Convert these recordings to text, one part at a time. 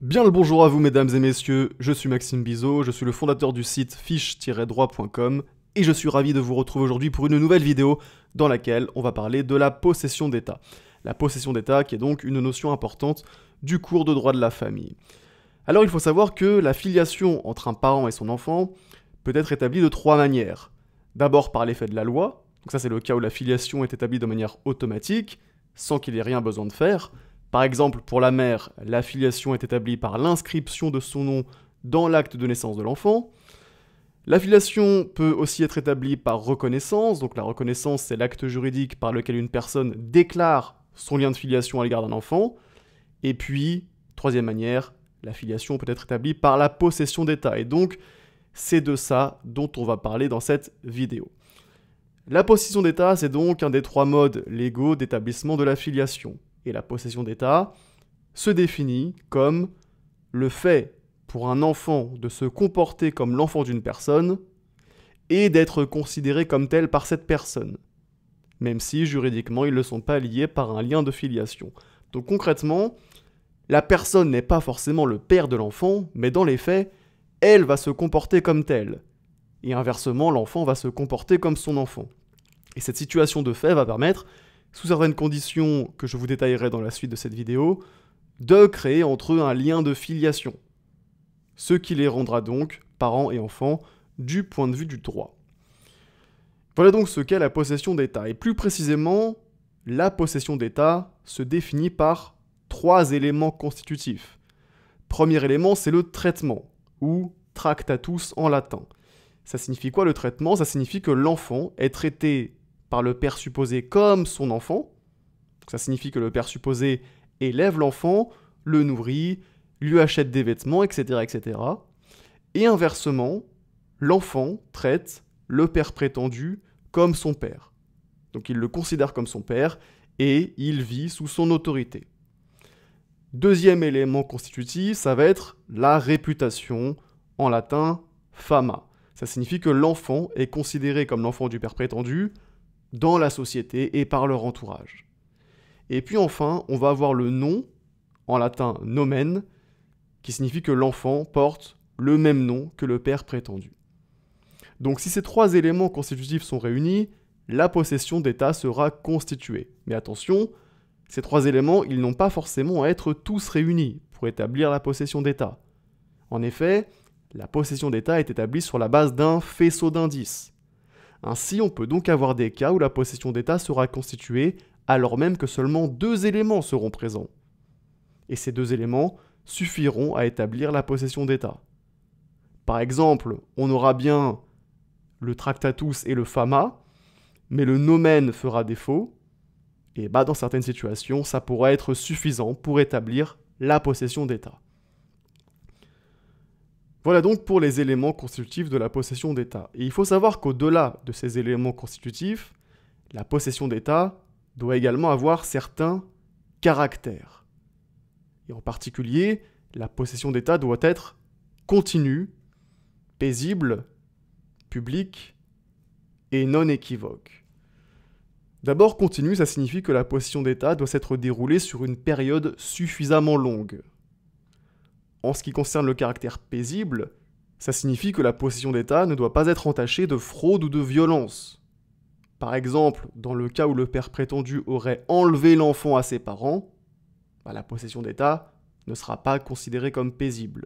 Bien le bonjour à vous mesdames et messieurs, je suis Maxime Bizot, je suis le fondateur du site fiche-droit.com et je suis ravi de vous retrouver aujourd'hui pour une nouvelle vidéo dans laquelle on va parler de la possession d'état. La possession d'état qui est donc une notion importante du cours de droit de la famille. Alors il faut savoir que la filiation entre un parent et son enfant peut être établie de trois manières. D'abord par l'effet de la loi, donc ça c'est le cas où la filiation est établie de manière automatique, sans qu'il y ait rien besoin de faire. Par exemple, pour la mère, la filiation est établie par l'inscription de son nom dans l'acte de naissance de l'enfant. La filiation peut aussi être établie par reconnaissance, donc la reconnaissance c'est l'acte juridique par lequel une personne déclare son lien de filiation à l'égard d'un enfant. Et puis, troisième manière, la filiation peut être établie par la possession d'état. Et donc, c'est de ça dont on va parler dans cette vidéo. La possession d'état, c'est donc un des trois modes légaux d'établissement de la filiation. Et la possession d'état se définit comme le fait pour un enfant de se comporter comme l'enfant d'une personne et d'être considéré comme tel par cette personne, même si juridiquement ils ne sont pas liés par un lien de filiation. Donc concrètement, la personne n'est pas forcément le père de l'enfant, mais dans les faits, elle va se comporter comme telle. Et inversement, l'enfant va se comporter comme son enfant. Et cette situation de fait va permettre, sous certaines conditions que je vous détaillerai dans la suite de cette vidéo, de créer entre eux un lien de filiation, ce qui les rendra donc parents et enfants du point de vue du droit. Voilà donc ce qu'est la possession d'état. Et plus précisément, la possession d'état se définit par trois éléments constitutifs. Premier élément, c'est le traitement, ou tractatus en latin. Ça signifie quoi le traitement? Ça signifie que l'enfant est traité par le père supposé comme son enfant. Ça signifie que le père supposé élève l'enfant, le nourrit, lui achète des vêtements, etc., etc. Et inversement, l'enfant traite le père prétendu comme son père. Donc il le considère comme son père et il vit sous son autorité. Deuxième élément constitutif, ça va être la réputation, en latin fama. Ça signifie que l'enfant est considéré comme l'enfant du père prétendu dans la société et par leur entourage. Et puis enfin, on va avoir le nom, en latin nomen, qui signifie que l'enfant porte le même nom que le père prétendu. Donc si ces trois éléments constitutifs sont réunis, la possession d'état sera constituée. Mais attention, ces trois éléments, ils n'ont pas forcément à être tous réunis pour établir la possession d'état. En effet, la possession d'état est établie sur la base d'un faisceau d'indices. Ainsi, on peut donc avoir des cas où la possession d'état sera constituée alors même que seulement deux éléments seront présents. Et ces deux éléments suffiront à établir la possession d'état. Par exemple, on aura bien le tractatus et le fama, mais le nomen fera défaut, et dans certaines situations, ça pourra être suffisant pour établir la possession d'état. Voilà donc pour les éléments constitutifs de la possession d'état. Et il faut savoir qu'au-delà de ces éléments constitutifs, la possession d'état doit également avoir certains caractères. Et en particulier, la possession d'état doit être continue, paisible, publique et non équivoque. D'abord, continue, ça signifie que la possession d'état doit s'être déroulée sur une période suffisamment longue. En ce qui concerne le caractère paisible, ça signifie que la possession d'état ne doit pas être entachée de fraude ou de violence. Par exemple, dans le cas où le père prétendu aurait enlevé l'enfant à ses parents, la possession d'état ne sera pas considérée comme paisible.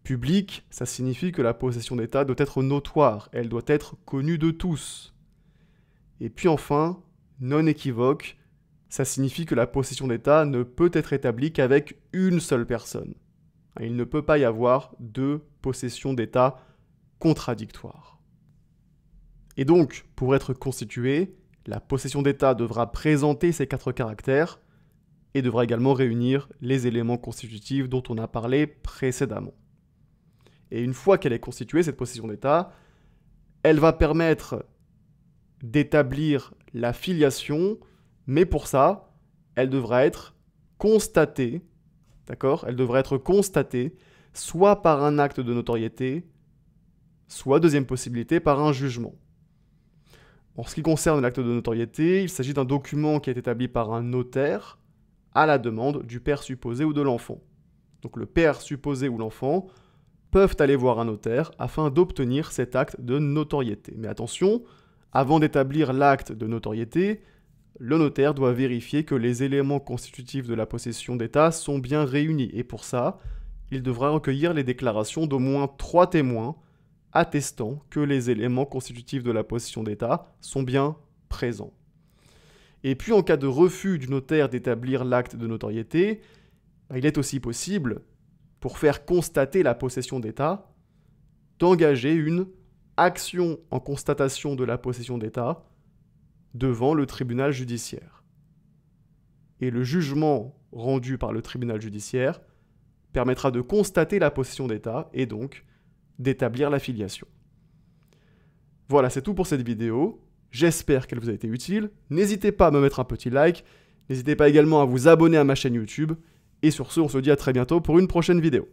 Public, ça signifie que la possession d'état doit être notoire, elle doit être connue de tous. Et puis enfin, non équivoque, ça signifie que la possession d'état ne peut être établie qu'avec une seule personne. Il ne peut pas y avoir deux possessions d'état contradictoires. Et donc, pour être constituée, la possession d'état devra présenter ces quatre caractères et devra également réunir les éléments constitutifs dont on a parlé précédemment. Et une fois qu'elle est constituée, cette possession d'état, elle va permettre d'établir la filiation, mais pour ça, elle devra être constatée, d'accord? Elle devra être constatée soit par un acte de notoriété, soit, deuxième possibilité, par un jugement. En ce qui concerne l'acte de notoriété, il s'agit d'un document qui est établi par un notaire à la demande du père supposé ou de l'enfant. donc le père supposé ou l'enfant, peuvent aller voir un notaire afin d'obtenir cet acte de notoriété. Mais attention, avant d'établir l'acte de notoriété, le notaire doit vérifier que les éléments constitutifs de la possession d'État sont bien réunis. Et pour ça, il devra recueillir les déclarations d'au moins 3 témoins attestant que les éléments constitutifs de la possession d'État sont bien présents. Et puis en cas de refus du notaire d'établir l'acte de notoriété, il est aussi possible, pour faire constater la possession d'État, d'engager une action en constatation de la possession d'État devant le tribunal judiciaire. Et le jugement rendu par le tribunal judiciaire permettra de constater la possession d'État et donc d'établir la filiation. Voilà, c'est tout pour cette vidéo. J'espère qu'elle vous a été utile. N'hésitez pas à me mettre un petit like. N'hésitez pas également à vous abonner à ma chaîne YouTube. Et sur ce, on se dit à très bientôt pour une prochaine vidéo.